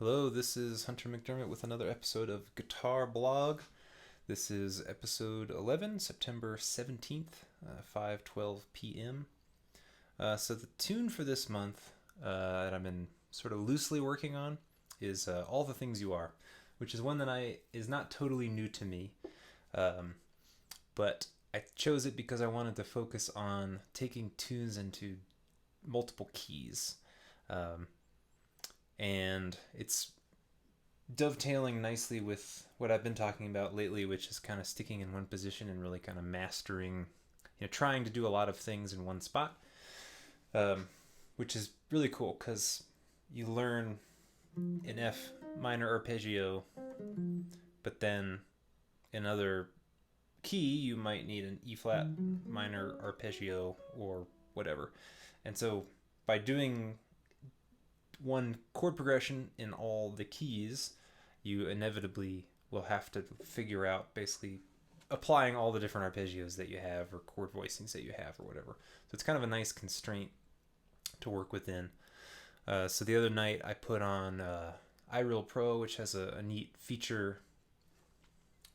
Hello, this is Hunter McDermott with another episode of Guitar Blog. This is episode 11, September 17th, 5:12 p.m. So the tune for this month that I've been sort of loosely working on is All the Things You Are, which is one that is not totally new to me, but I chose it because I wanted to focus on taking tunes into multiple keys. And it's dovetailing nicely with what I've been talking about lately, which is kind of sticking in one position and really kind of mastering, trying to do a lot of things in one spot, which is really cool because you learn an F minor arpeggio, but then in another key you might need an E flat minor arpeggio or whatever. And so by doing one chord progression in all the keys, you inevitably will have to figure out basically applying all the different arpeggios that you have or chord voicings that you have or whatever. So it's kind of a nice constraint to work within. So the other night I put on iReal Pro, which has a neat feature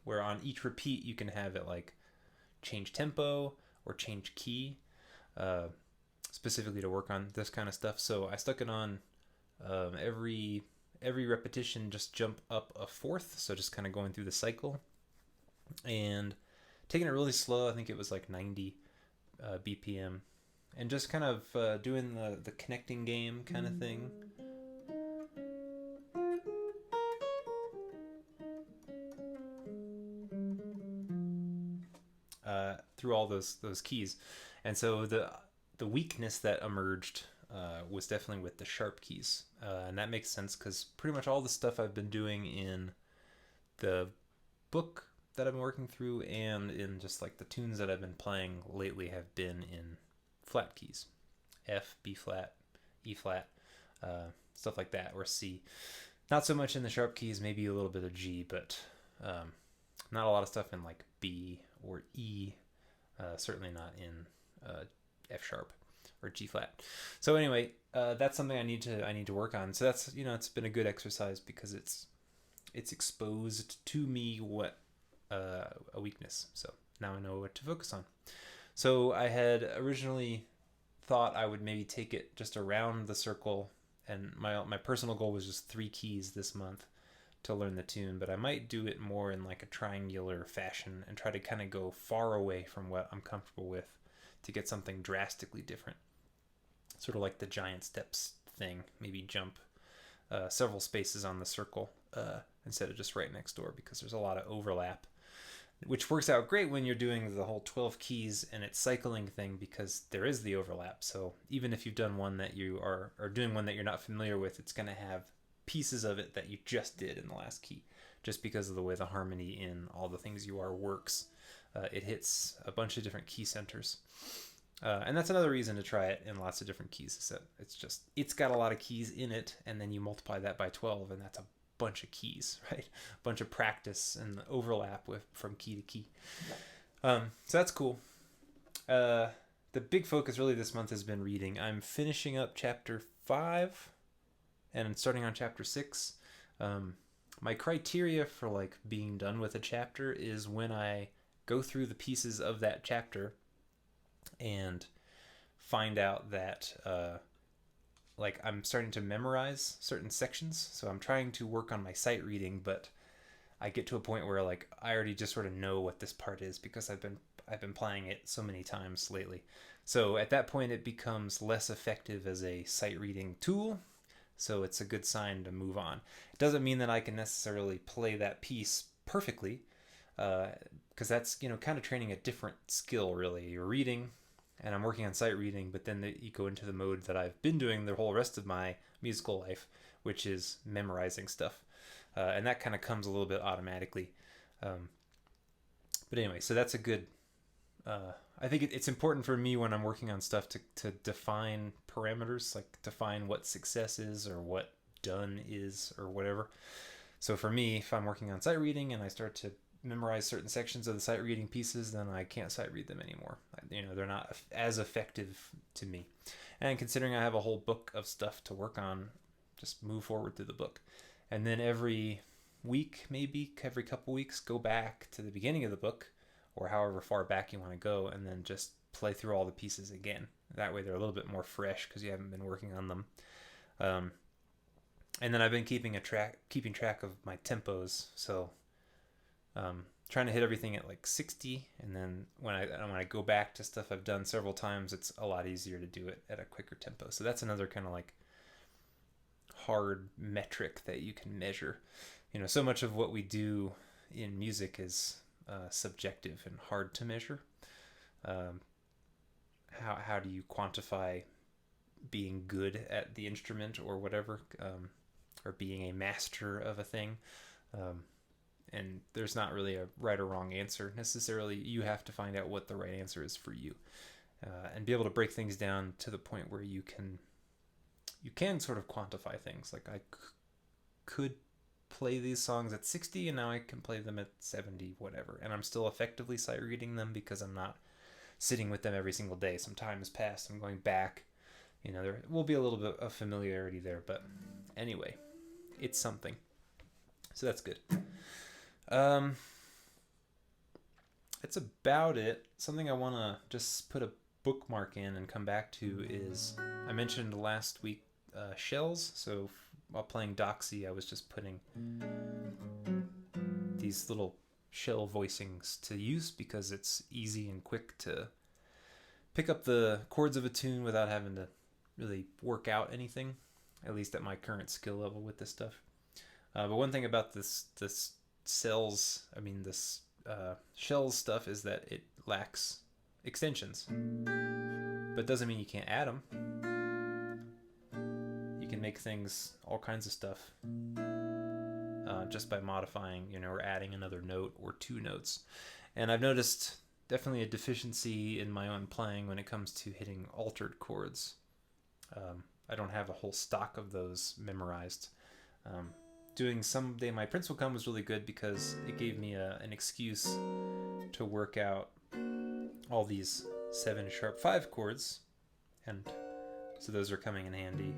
where on each repeat you can have it like change tempo or change key, specifically to work on this kind of stuff. So I stuck it on every repetition, just jump up a fourth, so just kind of going through the cycle and taking it really slow. I think it was like 90 BPM, and just kind of doing the connecting game kind of thing. Through all those keys. And so the weakness that emerged was definitely with the sharp keys, and that makes sense because pretty much all the stuff I've been doing in the book that I've been working through and in just like the tunes that I've been playing lately have been in flat keys: F, B flat, E flat, stuff like that, or C. Not so much in the sharp keys, maybe a little bit of G, but not a lot of stuff in like B or E. Certainly not in F sharp or G flat. So anyway, that's something I need to work on. So that's, it's been a good exercise because it's exposed to me what a weakness. So now I know what to focus on. So I had originally thought I would maybe take it just around the circle, and my personal goal was just 3 keys this month to learn the tune, but I might do it more in like a triangular fashion and try to kind of go far away from what I'm comfortable with to get something drastically different. Sort of like the giant steps thing, maybe jump several spaces on the circle instead of just right next door, because there's a lot of overlap, which works out great when you're doing the whole 12 keys and it's cycling thing, because there is the overlap. So even if you've done one that you are doing one that you're not familiar with, it's going to have pieces of it that you just did in the last key, just because of the way the harmony in All the Things You Are works. It hits a bunch of different key centers. And that's another reason to try it in lots of different keys, is that it's got a lot of keys in it, and then you multiply that by 12 and that's a bunch of keys, right? A bunch of practice and overlap from key to key. So that's cool. The big focus really this month has been reading. I'm finishing up chapter 5 and I'm starting on chapter 6. My criteria for like being done with a chapter is when I go through the pieces of that chapter and find out that like I'm starting to memorize certain sections. So I'm trying to work on my sight reading, but I get to a point where like I already just sort of know what this part is because I've been playing it so many times lately. So at that point it becomes less effective as a sight reading tool. So it's a good sign to move on. It doesn't mean that I can necessarily play that piece perfectly, because that's, kind of training a different skill really. You're reading, and I'm working on sight reading, but then you go into the mode that I've been doing the whole rest of my musical life, which is memorizing stuff, and that kind of comes a little bit automatically. But anyway, so that's a good. I think it's important for me when I'm working on stuff to define parameters, like define what success is or what done is or whatever. So for me, if I'm working on sight reading and I start to memorize certain sections of the sight reading pieces, then I can't sight read them anymore. They're not as effective to me. And considering I have a whole book of stuff to work on, just move forward through the book. And then every week, maybe every couple weeks, go back to the beginning of the book or however far back you want to go, and then just play through all the pieces again. That way they're a little bit more fresh because you haven't been working on them. And then I've been keeping track of my tempos. So trying to hit everything at like 60, and then when I go back to stuff I've done several times, it's a lot easier to do it at a quicker tempo. So that's another kind of like hard metric that you can measure. So much of what we do in music is subjective and hard to measure. How do you quantify being good at the instrument or whatever, or being a master of a thing? And there's not really a right or wrong answer necessarily. You have to find out what the right answer is for you, and be able to break things down to the point where you can sort of quantify things. Like I could play these songs at 60 and now I can play them at 70, whatever, and I'm still effectively sight reading them because I'm not sitting with them every single day. Some time has passed, I'm going back. There will be a little bit of familiarity there, but anyway, it's something. So that's good. That's about it. Something I want to just put a bookmark in and come back to is, I mentioned last week shells. So while playing Doxy, I was just putting these little shell voicings to use because it's easy and quick to pick up the chords of a tune without having to really work out anything, at least at my current skill level with this stuff. But one thing about this shells stuff is that it lacks extensions, but doesn't mean you can't add them. You can make things, all kinds of stuff, just by modifying, or adding another note or two notes. And I've noticed definitely a deficiency in my own playing when it comes to hitting altered chords. I don't have a whole stock of those memorized. Doing Someday My Prince Will Come was really good because it gave me an excuse to work out all these 7♯5 chords, and so those are coming in handy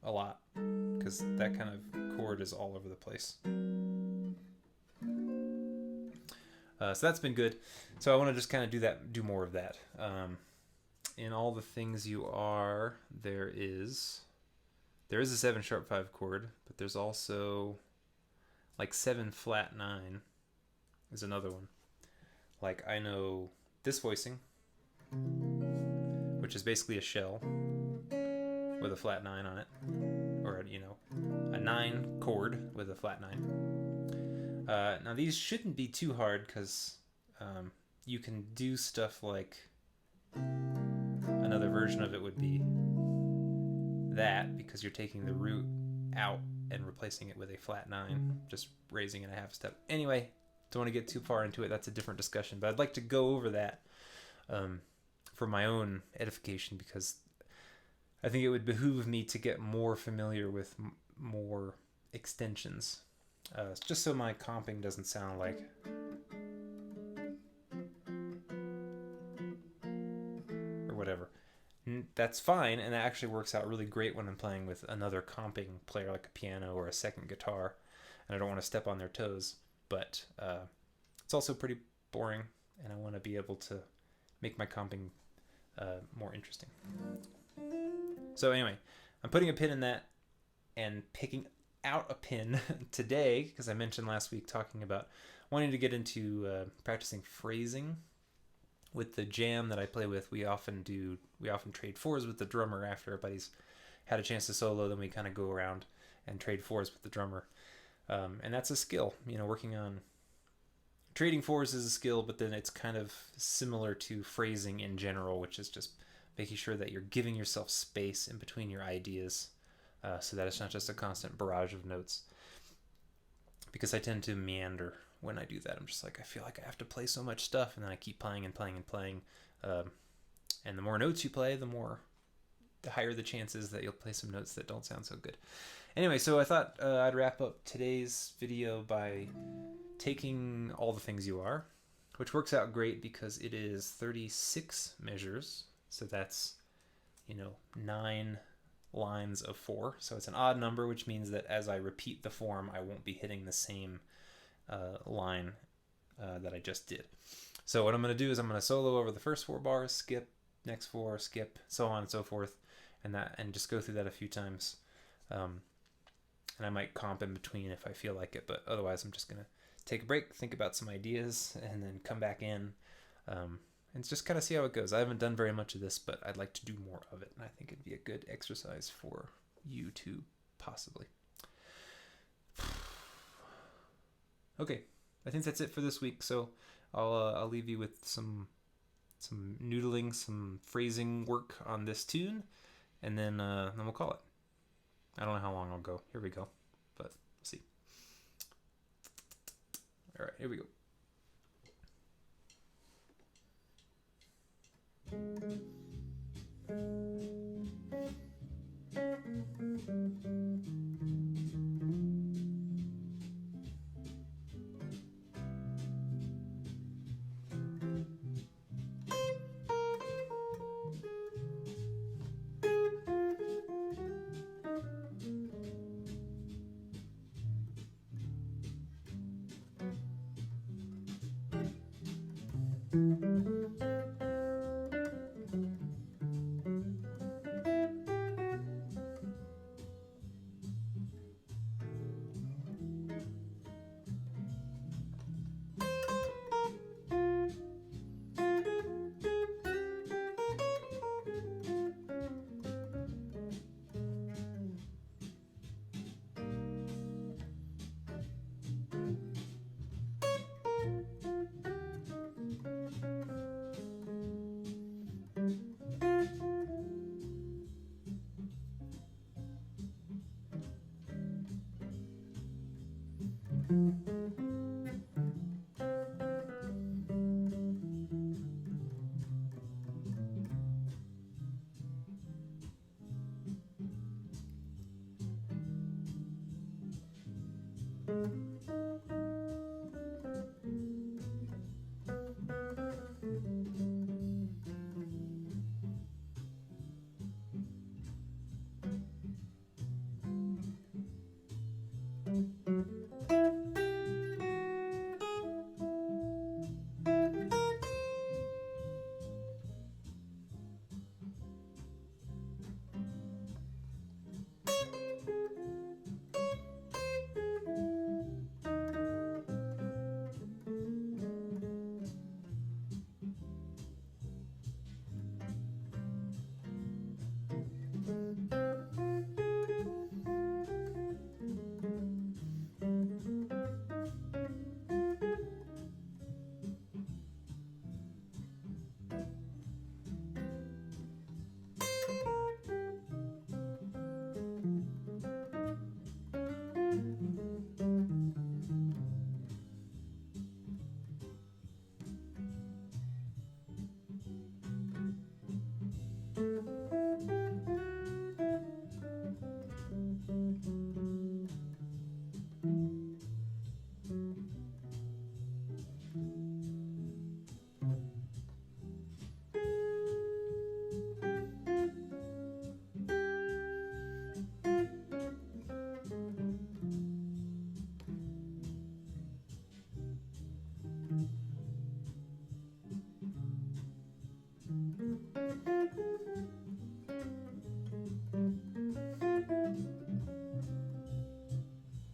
a lot because that kind of chord is all over the place. So that's been good. So I want to just kind of do more of that. In All the Things You Are, there is a 7♯5 chord, but there's also like 7♯9 is another one. Like I know this voicing, which is basically a shell with a flat 9 on it, or a 9 chord with a flat 9. Now these shouldn't be too hard because you can do stuff like, another version of it would be that, because you're taking the root out and replacing it with a flat 9, just raising it a half step. Anyway, don't want to get too far into it. That's a different discussion, but I'd like to go over that for my own edification, because I think it would behoove me to get more familiar with more extensions, just so my comping doesn't sound like or whatever. That's fine, and that actually works out really great when I'm playing with another comping player like a piano or a second guitar, and I don't want to step on their toes, but it's also pretty boring, and I want to be able to make my comping more interesting. So anyway, I'm putting a pin in that and picking out a pin today, because I mentioned last week talking about wanting to get into practicing phrasing. With the jam that I play with, we often trade fours with the drummer after everybody's had a chance to solo. Then we kind of go around and trade fours with the drummer, and that's a skill. Working on trading fours is a skill, but then it's kind of similar to phrasing in general, which is just making sure that you're giving yourself space in between your ideas, so that it's not just a constant barrage of notes. Because I tend to meander when I do that. I'm just like, I feel like I have to play so much stuff, and then I keep playing and playing and playing. And the more notes you play, the higher the chances that you'll play some notes that don't sound so good. Anyway, so I thought I'd wrap up today's video by taking All the Things You Are, which works out great because it is 36 measures. So that's, 9 lines of 4. So it's an odd number, which means that as I repeat the form, I won't be hitting the same line that I just did. So what I'm going to do is I'm going to solo over the first 4 bars, skip, next 4, skip, so on and so forth, and just go through that a few times. And I might comp in between if I feel like it, but otherwise I'm just going to take a break, think about some ideas, and then come back in and just kind of see how it goes. I haven't done very much of this, but I'd like to do more of it, and I think it'd be a good exercise for you too, possibly. Okay, I think that's it for this week, so I'll leave you with some noodling, some phrasing work on this tune, and then we'll call it. I don't know how long I'll go. Here we go, but we'll see. All right, here we go.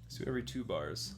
So every 2 bars.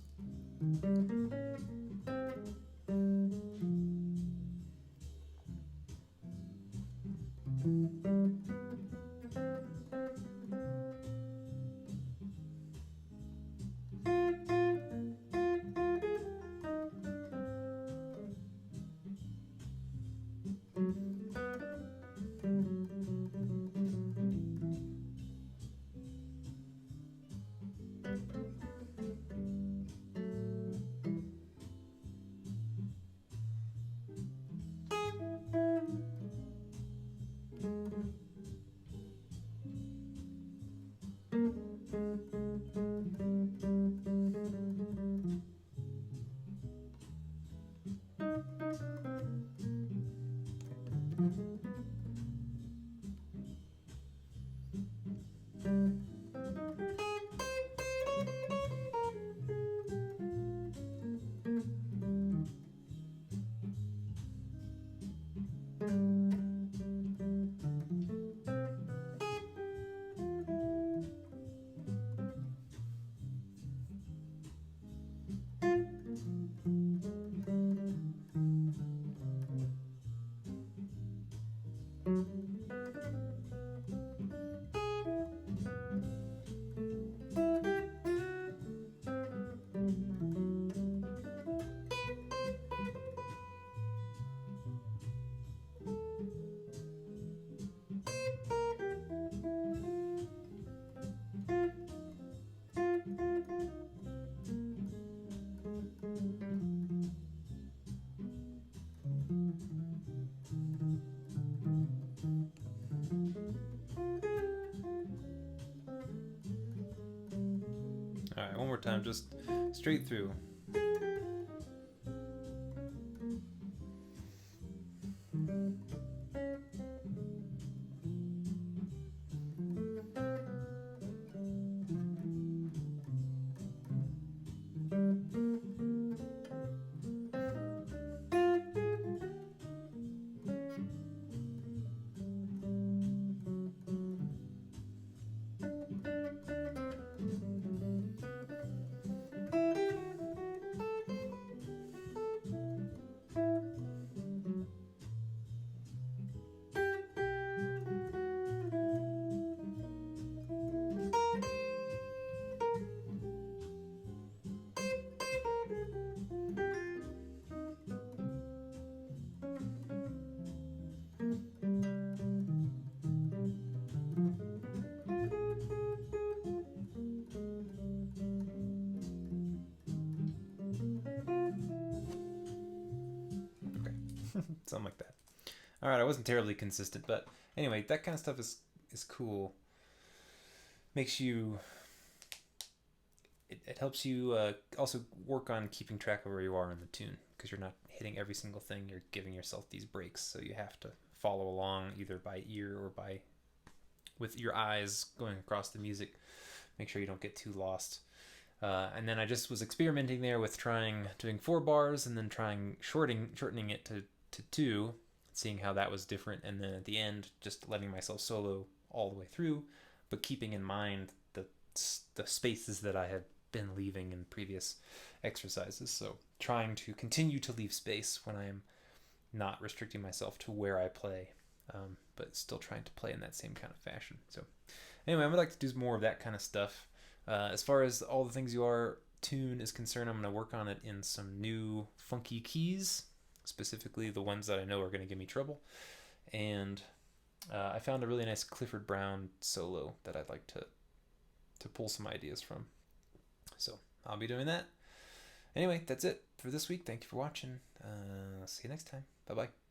All right, one more time, just straight through. Okay, something like that. All right, I wasn't terribly consistent, but anyway, that kind of stuff is cool. Makes you it helps you also work on keeping track of where you are in the tune, because you're not hitting every single thing. You're giving yourself these breaks, so you have to follow along either by ear or by with your eyes going across the music. Make sure you don't get too lost. And then I just was experimenting there with doing 4 bars and then trying shortening it to 2, seeing how that was different, and then at the end just letting myself solo all the way through, but keeping in mind the spaces that I had been leaving in previous exercises. So trying to continue to leave space when I'm not restricting myself to where I play, but still trying to play in that same kind of fashion. So anyway, I would like to do more of that kind of stuff. As far as all the things you are tune is concerned, I'm going to work on it in some new funky keys, specifically the ones that I know are going to give me trouble. And I found a really nice Clifford Brown solo that I'd like to pull some ideas from. So I'll be doing that. Anyway, that's it for this week. Thank you for watching. See you next time. Bye-bye.